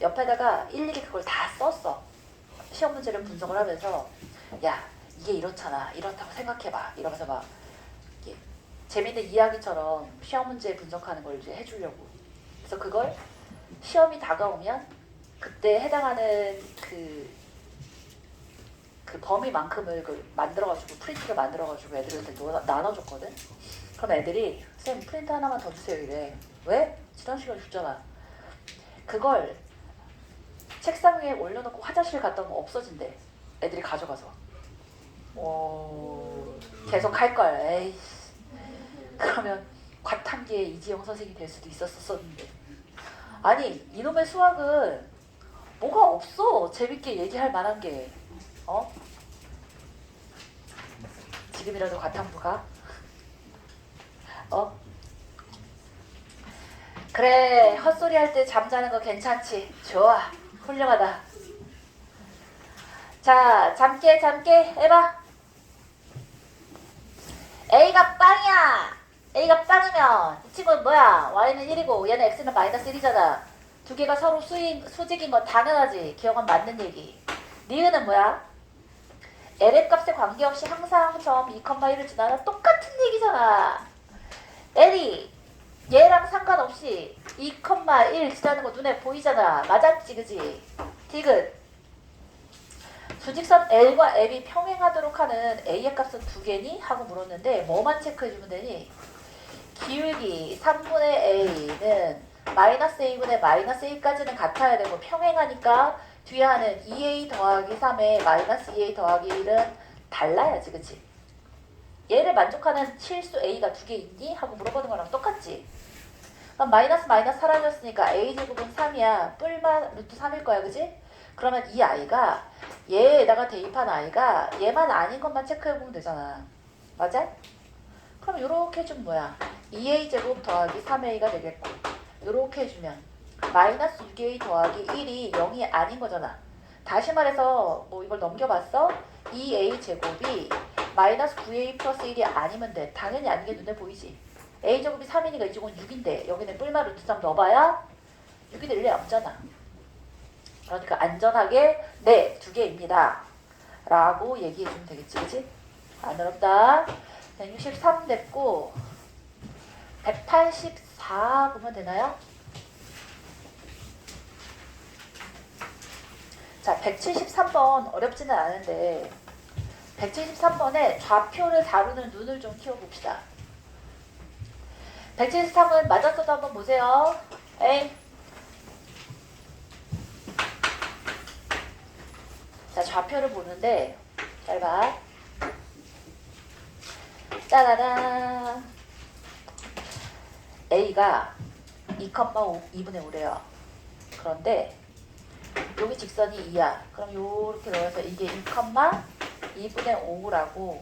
옆에다가 일일이 그걸 다 썼어. 시험 문제를 분석을 하면서 야 이게 이렇잖아. 이렇다고 생각해봐. 이러면서 막 이게 재밌는 이야기처럼 시험 문제 분석하는 걸 이제 해주려고. 그래서 그걸 시험이 다가오면 그때 해당하는 그 범위만큼을 만들어가지고 프린트를 만들어가지고 애들한테 나눠줬거든. 그럼 애들이 쌤 프린트 하나만 더 주세요 이래. 왜? 지난 시간에 줬잖아. 그걸 책상 위에 올려놓고 화장실 갔다 오면 없어진대. 애들이 가져가서. 계속 할걸. 에이. 그러면 과탐기에 이지영 선생이 될 수도 있었었는데. 아니 이놈의 수학은 뭐가 없어. 재밌게 얘기할 만한 게. 지금이라도 과탐부 가? 그래 헛소리 할 때 잠자는 거 괜찮지? 좋아. 훌륭하다. 자 잠깨 해봐. A가 빵이야. A가 빵이면 이 친구는 뭐야? Y는 1이고 얘는 X는 마이너스 1이잖아. 두 개가 서로 수직인 건 당연하지. 기억은 맞는 얘기. 니은은 뭐야? L의 값에 관계없이 항상 점 2,1을 지나는 똑같은 얘기잖아. L이 얘랑 상관없이 2,1 지나는 거 눈에 보이잖아. 맞았지 그지? 디귿 주직선 L과 M이 평행하도록 하는 A의 값은 두 개니? 하고 물었는데 뭐만 체크해주면 되니? 기울기 3분의 A는 마이너스 A분의 마이너스 A까지는 같아야 되고 평행하니까 뒤에 하는 2A 더하기 3에 마이너스 2A 더하기 1은 달라야지 그치? 얘를 만족하는 실수 A가 두 개 있니? 하고 물어보는 거랑 똑같지? 그럼 마이너스 사라졌으니까 A제곱은 3이야. 뿔만 루트 3일 거야 그치? 그러면 이 I가 얘에다가 대입한 I가 얘만 아닌 것만 체크해보면 되잖아. 맞아? 그럼 요렇게 해주면 뭐야? 2A제곱 더하기 3A가 되겠고 요렇게 해주면 마이너스 6A 더하기 1이 0이 아닌 거잖아. 다시 말해서 뭐 이걸 넘겨봤어? 2A제곱이 마이너스 9A 플러스 1이 아니면 돼. 당연히 아닌 게 눈에 보이지. A제곱이 3이니까 이 제곱은 6인데 여기는 뿔마 루트 3 넣어봐야 6이 될 리 없잖아. 그러니까 안전하게 네, 두 개입니다. 라고 얘기해주면 되겠지, 그치? 안 어렵다. 163 됐고 184 다 보면 되나요? 자, 173번 어렵지는 않은데 173번에 좌표를 다루는 눈을 좀 키워봅시다. 173은 맞았어도 한번 보세요. 에이. 자, 좌표를 보는데 잘 봐. 짜라란. A가 2,5분의 5래요. 그런데 여기 직선이 2야. 그럼 요렇게 넣어서 이게 2,2분의 5라고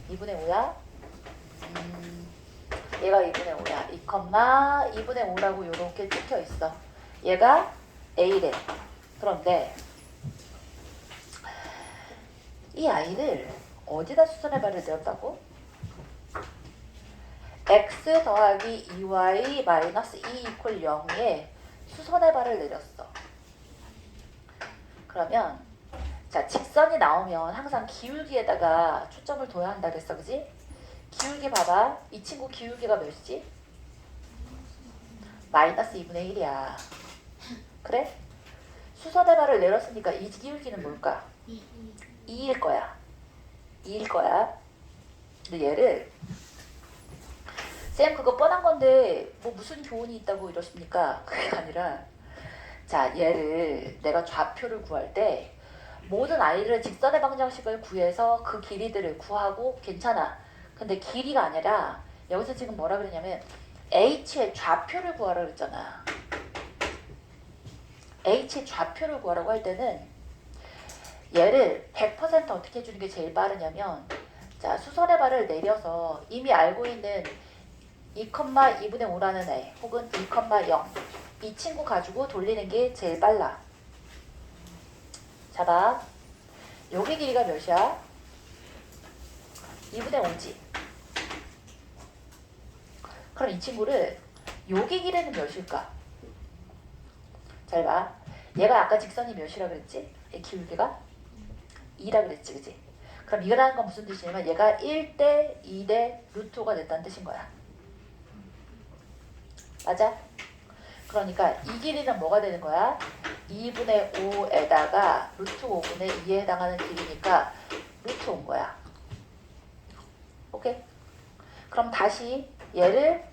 2분의 5야? 얘가 2분의 5야. 2,2분의 5라고 요렇게 찍혀 있어. 얘가 A래. 그런데 이 아이를 어디다 수선의 발을 내었다고? x 더하기 2y 마이너스 2 이퀄 0에 수선의 발을 내렸어. 그러면 자, 직선이 나오면 항상 기울기에다가 초점을 둬야 한다 그랬어. 그지? 기울기 봐봐. 이 친구 기울기가 몇이지? 마이너스 2분의 1이야. 그래? 수선의 발을 내렸으니까 이 기울기는 뭘까? 2일 거야. 2일 거야. 근데 얘를 쌤 그거 뻔한 건데 뭐 무슨 교훈이 있다고 이러십니까? 그게 아니라 자, 얘를 내가 좌표를 구할 때 모든 아이들의 직선의 방정식을 구해서 그 길이들을 구하고 괜찮아. 근데 길이가 아니라 여기서 지금 뭐라 그러냐면 h의 좌표를 구하라 그랬잖아. h의 좌표를 구하라고 할 때는 얘를 100% 어떻게 해주는 게 제일 빠르냐면 자, 수선의 발을 내려서 이미 알고 있는 2,2분의 5라는 애 혹은 2,0 이 친구 가지고 돌리는 게 제일 빨라. 자, 봐. 여기 길이가 몇이야? 2분의 5지. 그럼 이 친구를 여기 길이는 몇일까? 잘 봐. 얘가 아까 직선이 몇이라 그랬지? 이 기울기가? 2라 그랬지, 그지? 그럼 이거라는 건 무슨 뜻이냐면 얘가 1대 2대 루트 5가 됐다는 뜻인 거야. 맞아? 그러니까 이 길이는 뭐가 되는 거야? 2분의 5에다가 루트 5분의 2에 해당하는 길이니까 루트 5인 거야. 오케이? 그럼 다시 얘를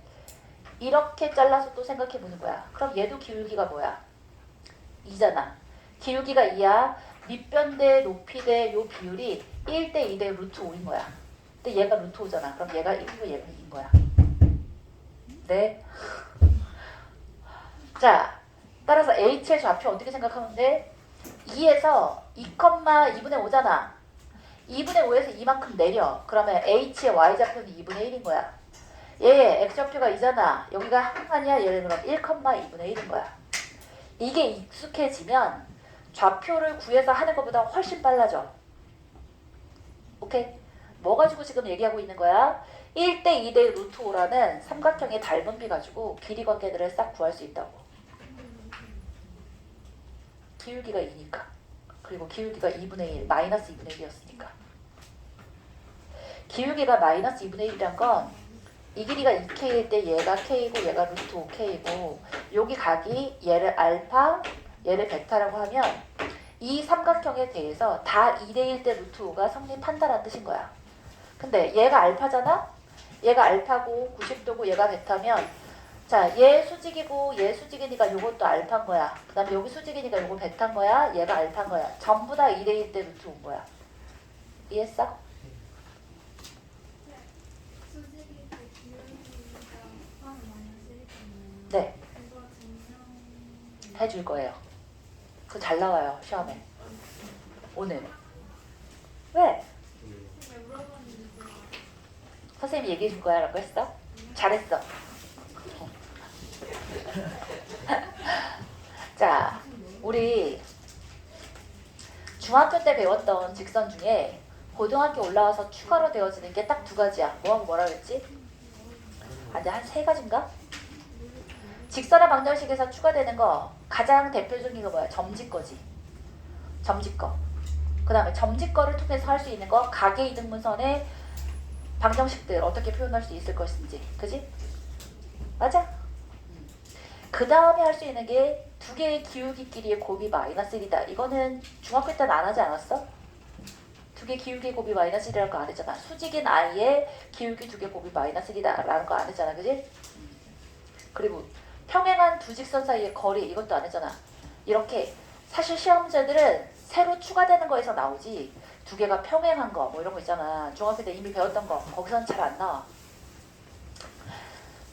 이렇게 잘라서 또 생각해 보는 거야. 그럼 얘도 기울기가 뭐야? 2잖아. 기울기가 2야. 밑변 대 높이 대 요 비율이 1대 2대 루트 5인 거야. 근데 얘가 루트 5잖아. 그럼 얘가 1이고 얘가 2인 거야. 네. 자, 따라서 h의 좌표 어떻게 생각하면 돼? 2에서 2,2분의 5잖아. 2분의 5에서 이만큼 내려. 그러면 h의 y좌표는 2분의 1인 거야. 얘 x좌표가 2잖아. 여기가 한칸이야. 얘는 그럼 1,2분의 1인 거야. 이게 익숙해지면 좌표를 구해서 하는 것보다 훨씬 빨라져. 오케이? 뭐 가지고 지금 얘기하고 있는 거야? 1대 2대 루트 5라는 삼각형의 닮은비 가지고 길이 관계들을 싹 구할 수 있다고. 기울기가 2니까. 그리고 기울기가 2분의 1, 마이너스 2분의 1이었으니까. 기울기가 마이너스 2분의 1이란 건 이 길이가 2k일 때 얘가 k이고 얘가 루트 5k이고 여기 각이 얘를 알파, 얘를 베타라고 하면 이 삼각형에 대해서 다 2대1 대 루트 5가 성립한다는 뜻인 거야. 근데 얘가 알파잖아? 얘가 알파고 90도고 얘가 베타면 자, 얘 수직이고 얘 수직이니까 요것도 알파인 거야. 그 다음에 여기 수직이니까 요거 베타인 거야. 얘가 알파인 거야. 전부 다 2대1 대 루트 5인 거야. 이해했어? 수직이 그 기울기가 한 마이너스 1이잖아요. 네. 그거 증명 해줄 거예요. 그거 잘 나와요. 시험에. 오늘. 왜? 제가 물어봤는데 선생님이 얘기해 줄 거야 라고 했어? 잘했어. 자, 우리 중학교 때 배웠던 직선 중에 고등학교 올라와서 추가로 되어지는 게 딱 두 가지야. 뭐하고 뭐라 그랬지? 아니, 한 세 가지인가? 직선의 방정식에서 추가되는 거 가장 대표적인 거 뭐야? 점집거지. 점집거. 그 다음에 점집거를 통해서 할 수 있는 거 각의 이등분선의 방정식들 어떻게 표현할 수 있을 것인지. 그지? 맞아? 그 다음에 할 수 있는 게 두 개의 기울기끼리의 곱이 마이너스 1이다. 이거는 중학교 때는 안 하지 않았어? 두 개 기울기의 곱이 마이너스 1이라는 거 안 했잖아. 수직인 i의 기울기 두 개 곱이 마이너스 1이다 라는 거 안 했잖아. 그지? 그리고 평행한 두 직선 사이의 거리 이것도 안 했잖아. 이렇게 사실 시험 문제들은 새로 추가되는 거에서 나오지 두 개가 평행한 거 뭐 이런 거 있잖아. 중학교 때 이미 배웠던 거 거기서는 잘 안 나와.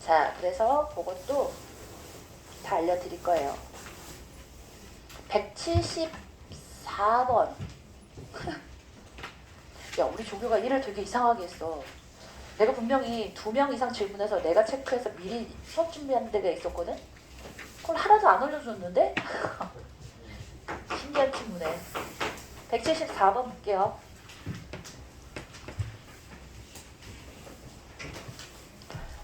자, 그래서 그것도 다 알려드릴 거예요. 174번. 야, 우리 조교가 일을 되게 이상하게 했어. 내가 분명히 2명 이상 질문해서 내가 체크해서 미리 수업 준비하는 데가 있었거든? 그걸 하나도 안 올려줬는데? 신기한 친구네. 174번 볼게요.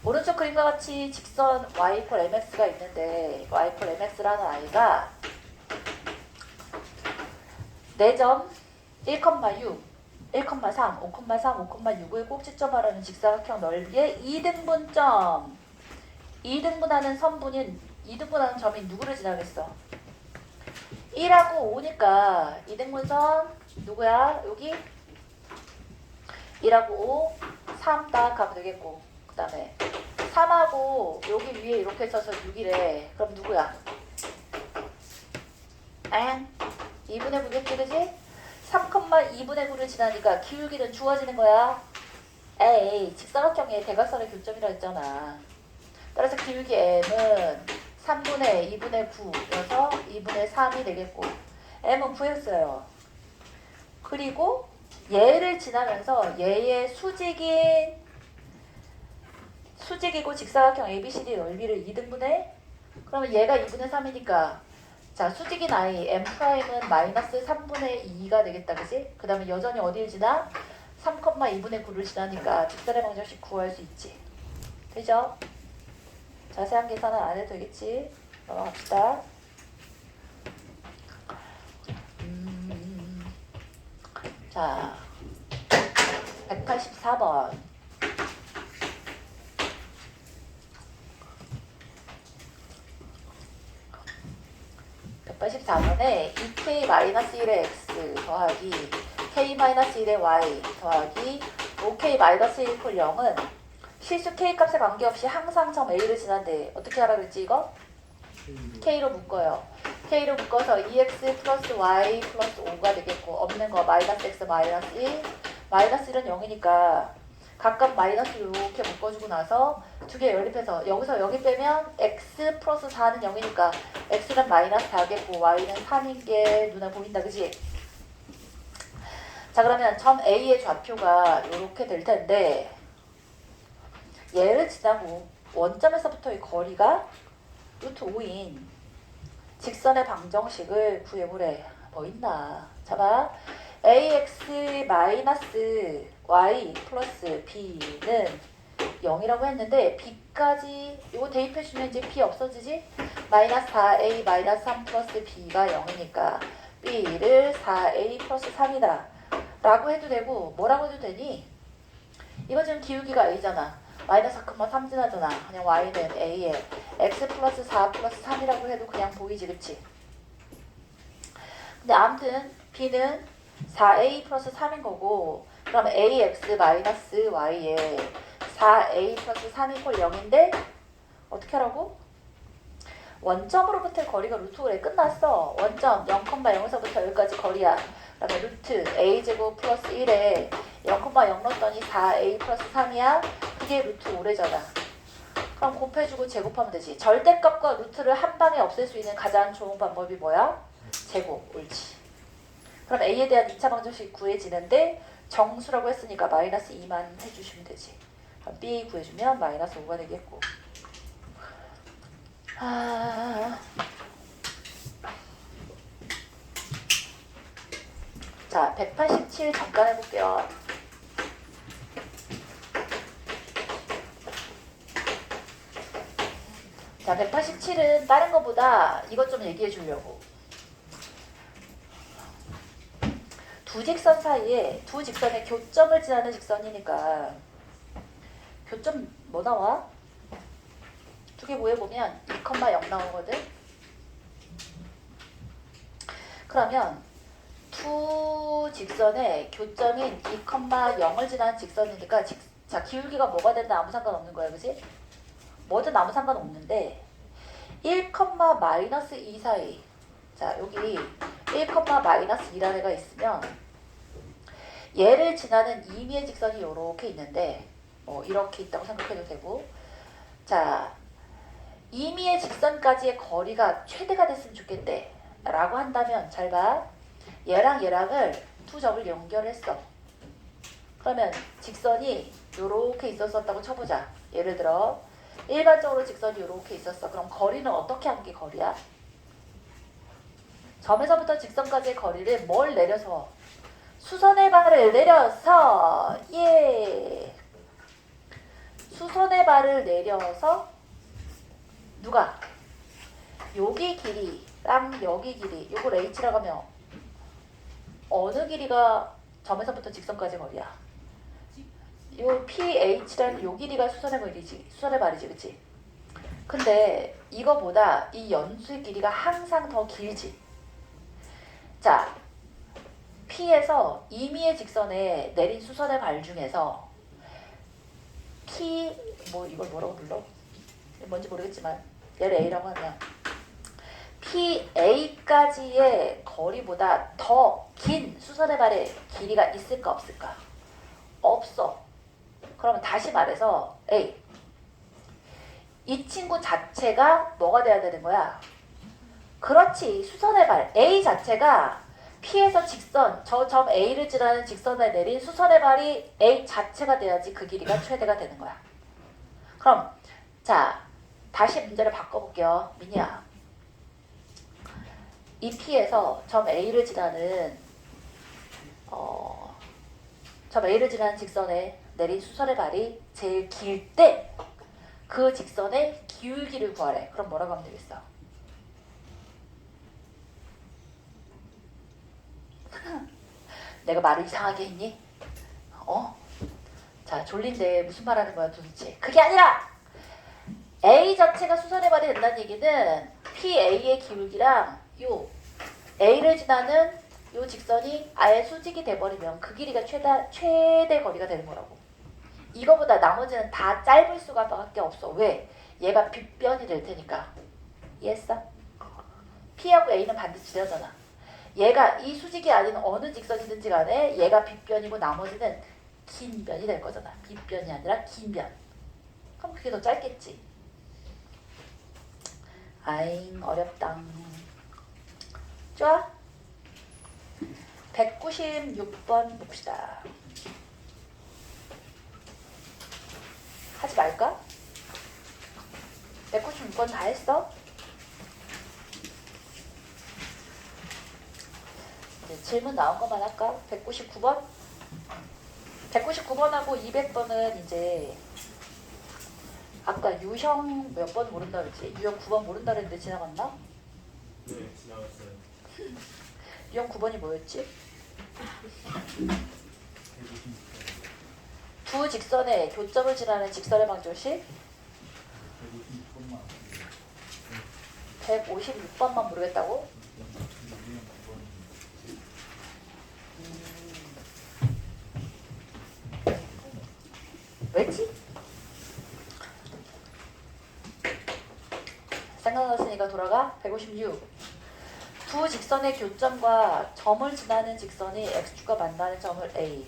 오른쪽 그림과 같이 직선 y 이퀄 mx가 있는데 y 이퀄 mx라는 아이가 4점 1,6, 1,3, 5,3, 5,6의 꼭지점하라는 직사각형 넓이의 2등분점. 2등분하는 선분인 2등분하는 점이 누구를 지나겠어? 1하고 5니까 2등분선 누구야? 여기 1하고 5, 3 딱 가면 되겠고 그 다음에 3하고 여기 위에 이렇게 써서 6이래. 그럼 누구야? 2분의 9겠지, 그지? 3,2분의 9를 지나니까 기울기는 주어지는 거야. 에이, 직사각형의 대각선의 교점이라 했잖아. 따라서 기울기 m은 3분의 2분의 9여서 2분의 3이 되겠고 m은 구했어요. 그리고 얘를 지나면서 얘의 수직이고 직사각형 ABCD 넓이를 2등분해? 그러면 얘가 2분의 3이니까 자, 수직인 i m'은 마이너스 3분의 2가 되겠다. 그지? 그 다음에 여전히 어디를 지나? 3,2분의 9를 지나니까 직선의 방정식 구할 수 있지. 되죠? 자세한 계산은 안 해도 되겠지? 넘어갑시다. 자, 184번. (184번에) 2k-1의 x 더하기 k-1의 y 더하기 5k-1 이퀄 0은 실수 k 값에 관계없이 항상 점 a를 지난대. 어떻게 하라 그랬지 이거? k로 묶어요. k로 묶어서 2x 플러스 y 플러스 5가 되겠고 없는 거 마이너스 x 마이너스 1 마이너스 1은 0이니까 각각 마이너스 이렇게 묶어주고 나서 두 개 연립해서 여기서 여기 빼면 x 플러스 4는 0이니까 x는 마이너스 4겠고 y는 3인 게 눈에 보인다. 그지? 자, 그러면 점 A의 좌표가 이렇게 될 텐데 얘를 지나고 원점에서부터의 거리가 루트 5인 직선의 방정식을 구해보래. 뭐 있나? 잡아. ax 마이너스 y 플러스 b는 0이라고 했는데 b까지 이거 대입해주면 이제 b 없어지지? 마이너스 4a 마이너스 3 플러스 b가 0이니까 b를 4a 플러스 3이다 라고 해도 되고 뭐라고 해도 되니? 이거 지금 기울기가 a잖아. 마이너스 4,3 지나잖아. 그냥 y는 a에 x 플러스 4 플러스 3이라고 해도 그냥 보이지. 그치? 근데 아무튼 b는 4a 플러스 3인 거고 그럼 ax 마이너스 y에 4a 플러스 3 이퀄 0인데 어떻게 하라고? 원점으로부터의 거리가 루트 5에 끝났어. 원점 0,0에서부터 여기까지 거리야. 그다음에 루트 a제곱 플러스 1에 0,0 넣었더니 4a 플러스 3이야. 그게 루트 5래잖아. 그럼 곱해주고 제곱하면 되지. 절대값과 루트를 한 방에 없앨 수 있는 가장 좋은 방법이 뭐야? 제곱. 옳지. 그럼 a에 대한 2차 방정식이 구해지는데 정수라고 했으니까 마이너스 2만 해주시면 되지. 그럼 b 구해주면 마이너스 5가 되겠고. 자, 187 잠깐 해볼게요. 자, 187은 다른 거보다 이것 좀 얘기해 주려고. 두 직선 사이에 두 직선의 교점을 지나는 직선이니까 교점 뭐 나와? 두 개 모여보면 2,0 나오거든. 그러면 두 직선의 교점인 2,0을 지나는 직선이니까 자, 기울기가 뭐가 되든 아무 상관없는 거야, 그지? 뭐든 아무 상관없는데 1,-2 사이, 자 여기 1,-2라는 애가 있으면 얘를 지나는 2미의 직선이 이렇게 있는데 이렇게 있다고 생각해도 되고, 자 2미의 직선까지의 거리가 최대가 됐으면 좋겠대 라고 한다면, 잘 봐. 얘랑 얘랑을 두 점을 연결했어. 그러면 직선이 요렇게 있었다고 쳐보자. 예를 들어 일반적으로 직선이 요렇게 있었어. 그럼 거리는 어떻게 한 게 거리야? 점에서부터 직선까지의 거리를 뭘 내려서? 수선의 발을 내려서, 예, 수선의 발을 내려서 누가? 여기 길이랑 여기 길이, 요걸 h라고 하면 어느 길이가 점에서부터 직선까지 거리야? 요 PH라는 요 길이가 수선의 발이지, 수선의 발이지, 그치? 근데 이거보다 이 연수의 길이가 항상 더 길지. 자, P에서 2미의 직선에 내린 수선의 발 중에서 P, 이걸 뭐라고 불러? 뭔지 모르겠지만 얘를 A라고 하면 PA까지의 거리보다 더 긴 수선의 발의 길이가 있을까 없을까? 없어. 그러면 다시 말해서 A, 이 친구 자체가 뭐가 돼야 되는 거야? 그렇지, 수선의 발 A 자체가 P에서 직선, 저 점 A를 지나는 직선에 내린 수선의 발이 A 자체가 돼야지 그 길이가 최대가 되는 거야. 그럼 자, 다시 문제를 바꿔볼게요. 민희야, 이 P에서 점 A를 지나는 점 A를 지나는 직선에 내린 수선의 발이 제일 길 때 그 직선의 기울기를 구하래. 그럼 뭐라고 하면 되겠어? 내가 말을 이상하게 했니? 자, 졸린데 무슨 말 하는 거야 도대체? 그게 아니라 A 자체가 수선의 발이 된다는 얘기는 PA의 기울기랑 요 A를 지나는 요 직선이 아예 수직이 돼버리면 그 길이가 최대 거리가 되는 거라고. 이거보다 나머지는 다 짧을 수밖에 없어. 왜? 얘가 빗변이 될 테니까. 이해했어? P하고 A는 반드시 지나잖아. 얘가 이 수직이 아닌 어느 직선이든지 간에 얘가 빗변이고 나머지는 긴 변이 될 거잖아. 빗변이 아니라 긴 변. 그럼 그게 더 짧겠지. 아잉, 어렵당. 좋아? 196번 봅시다. 하지 말까? 196번 다 했어? 이제 질문 나온 것만 할까? 199번? 199번하고 200번은 이제 아까 유형 몇 번 모른다 그랬지? 유형 9번 모른다 그랬는데 지나갔나? 네, 지나갔어요. 유형 9번이 뭐였지? 두 직선의 교점을 지나는 직선의 방정식 156번만 모르겠다고? 왜지? 생각났으니까 돌아가. 156. 두 직선의 교점과 점을 지나는 직선이 x축과 만나는 점을 A,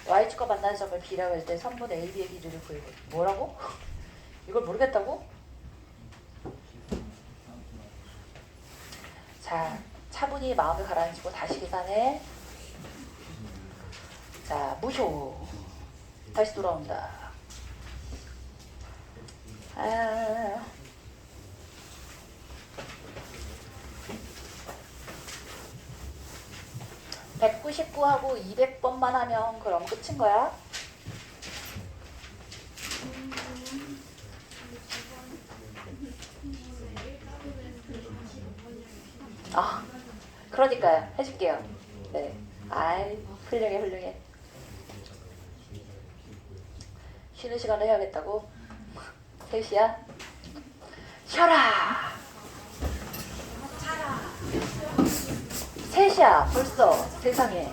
y축과 만나는 점을 B라고 할 때 선분 AB의 길이를 구해보. 뭐라고? 이걸 모르겠다고? 자, 차분히 마음을 가라앉히고 다시 계산해. 자, 무효. 다시 돌아온다. 199하고 200번만 하면 그럼 끝인 거야? 그러니까요. 해줄게요. 네. 아이, 훌륭해, 훌륭해. 쉬는 시간을 해야겠다고? 3시야? 쉬어라. 셋이야 벌써 세상에.